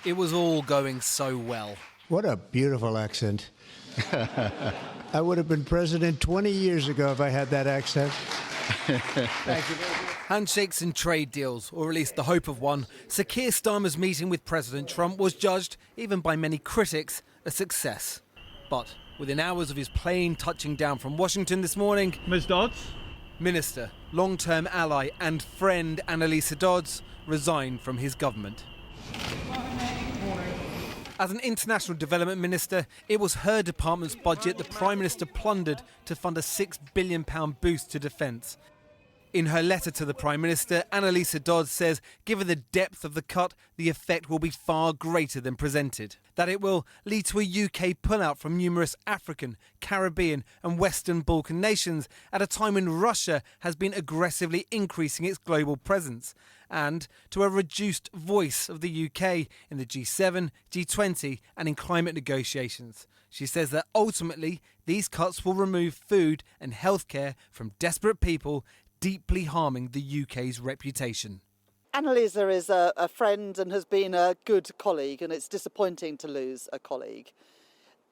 It was all going so well. What a beautiful accent. I would have been president 20 years ago if I had that accent. Thank you. Handshakes and trade deals, or at least the hope of one. Sir Keir Starmer's meeting with President Trump was judged, even by many critics, a success. But within hours of his plane touching down from Washington this morning, Ms. Dodds? Minister, long-term ally and friend Anneliese Dodds resigned from his government. As an international development minister, it was her department's budget the Prime Minister plundered to fund a £6 billion boost to defence. In her letter to the Prime Minister, Anneliese Dodds says, given the depth of the cut, the effect will be far greater than presented. That it will lead to a UK pullout from numerous African, Caribbean and Western Balkan nations at a time when Russia has been aggressively increasing its global presence, and to a reduced voice of the UK in the G7, G20 and in climate negotiations. She says that ultimately these cuts will remove food and healthcare from desperate people, deeply harming the UK's reputation. Anneliese is a friend and has been a good colleague, and it's disappointing to lose a colleague.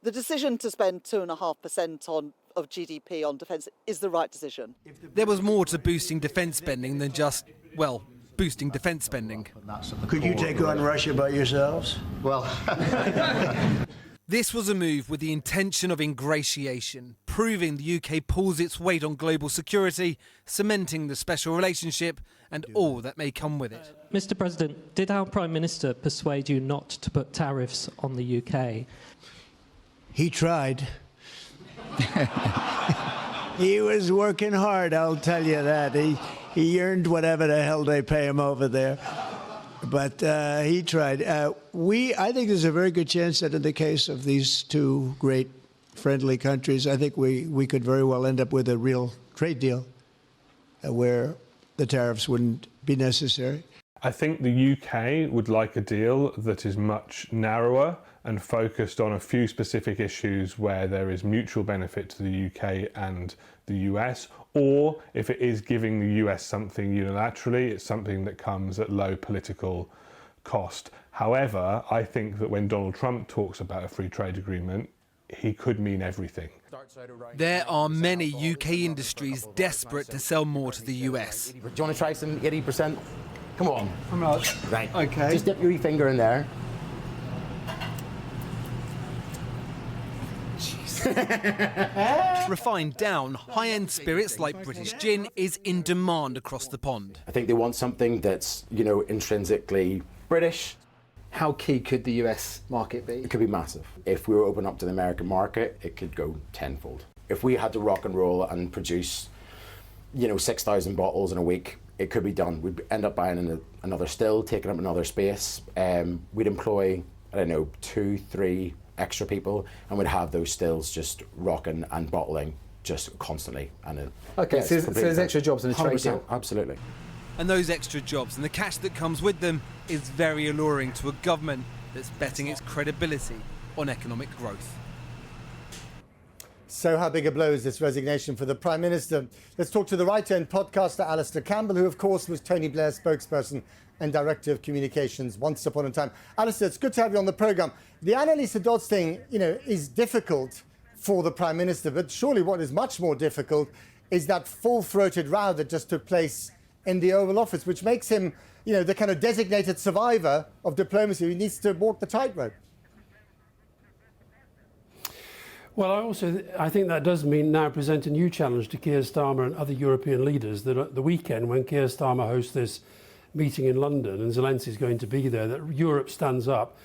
The decision to spend 2.5% of GDP on defence is the right decision. There was more to boosting defence spending than just, well, boosting defence spending. Could you take on Russia by yourselves? Well, this was a move with the intention of ingratiation, proving the UK pulls its weight on global security, cementing the special relationship and all that may come with it. Mr. President, did our Prime Minister persuade you not to put tariffs on the UK? He tried. He was working hard, I'll tell you that. He earned whatever the hell they pay him over there. But he tried. I think there's a very good chance that in the case of these two great friendly countries, I think we could very well end up with a real trade deal where the tariffs wouldn't be necessary. I think the UK would like a deal that is much narrower and focused on a few specific issues where there is mutual benefit to the UK and the US, or if it is giving the US something unilaterally, it's something that comes at low political cost. However, I think that when Donald Trump talks about a free trade agreement, he could mean everything. There are many UK industries desperate to sell more to the US. do you want to try some 80%? Come on. I'm not. Right. Okay. Just dip your finger in there. Refined down, high-end spirits like British gin is in demand across the pond. I think they want something that's, intrinsically British. How key could the US market be? It could be massive. If we were open up to the American market, it could go tenfold. If we had to rock and roll and produce, 6,000 bottles in a week, it could be done. We'd end up buying another still, taking up another space. We'd employ, 2, 3 extra people, and would have those stills just rocking and bottling just constantly. And okay, so there's extra jobs in the trade deal. Absolutely. And those extra jobs and the cash that comes with them is very alluring to a government that's betting its credibility on economic growth. So how big a blow is this resignation for the Prime Minister? Let's talk to the right-hand podcaster, Alistair Campbell, who, of course, was Tony Blair's spokesperson and Director of Communications once upon a time. Alistair, it's good to have you on the programme. The Anneliese Dodds thing, is difficult for the Prime Minister, but surely what is much more difficult is that full-throated row that just took place in the Oval Office, which makes him, the kind of designated survivor of diplomacy who needs to walk the tightrope. Well, I think that does mean now present a new challenge to Keir Starmer and other European leaders that at the weekend when Keir Starmer hosts this meeting in London and Zelensky is going to be there, that Europe stands up.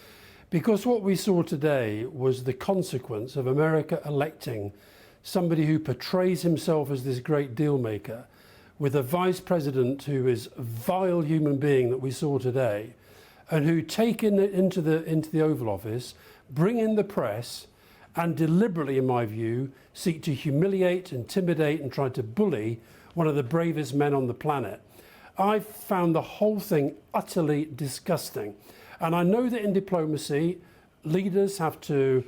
Because what we saw today was the consequence of America electing somebody who portrays himself as this great deal maker with a vice president who is a vile human being that we saw today, and who take into the Oval Office, bring in the press, and deliberately, in my view, seek to humiliate, intimidate, and try to bully one of the bravest men on the planet. I found the whole thing utterly disgusting. And I know that in diplomacy, leaders have to,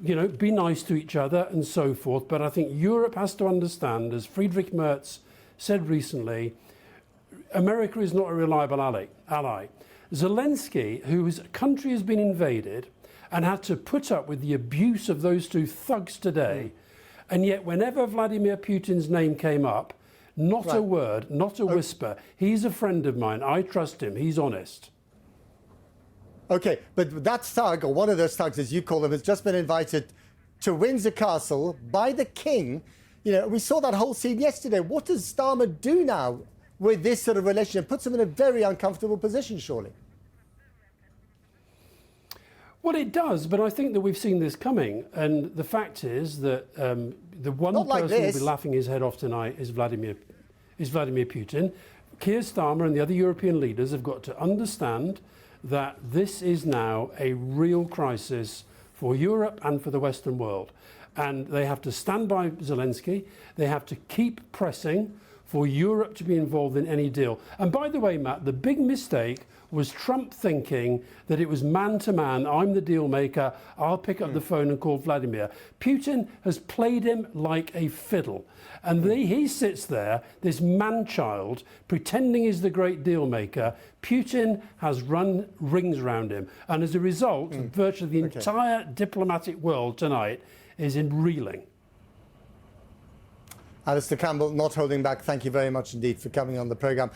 be nice to each other and so forth. But I think Europe has to understand, as Friedrich Merz said recently, America is not a reliable ally. Zelensky, whose country has been invaded and had to put up with the abuse of those two thugs today, and yet whenever Vladimir Putin's name came up, not a word, not a whisper. He's a friend of mine. I trust him. He's honest. Okay, but that thug, or one of those thugs, as you call them, has just been invited to Windsor Castle by the King. You know, we saw that whole scene yesterday. What does Starmer do now with this sort of relationship? Puts him in a very uncomfortable position, surely. Well, it does, but I think that we've seen this coming. And the fact is that the one person who will be laughing his head off tonight is Vladimir Putin. Keir Starmer and the other European leaders have got to understand that this is now a real crisis for Europe and for the Western world. And they have to stand by Zelensky. They have to keep pressing for Europe to be involved in any deal. And by the way, Matt, the big mistake was Trump thinking that it was man-to-man, I'm the deal maker, I'll pick up the phone and call Vladimir. Putin has played him like a fiddle. And he sits there, this man-child, pretending he's the great deal maker. Putin has run rings around him. And as a result, virtually the entire diplomatic world tonight is in reeling. Alistair Campbell, not holding back, thank you very much indeed for coming on the programme.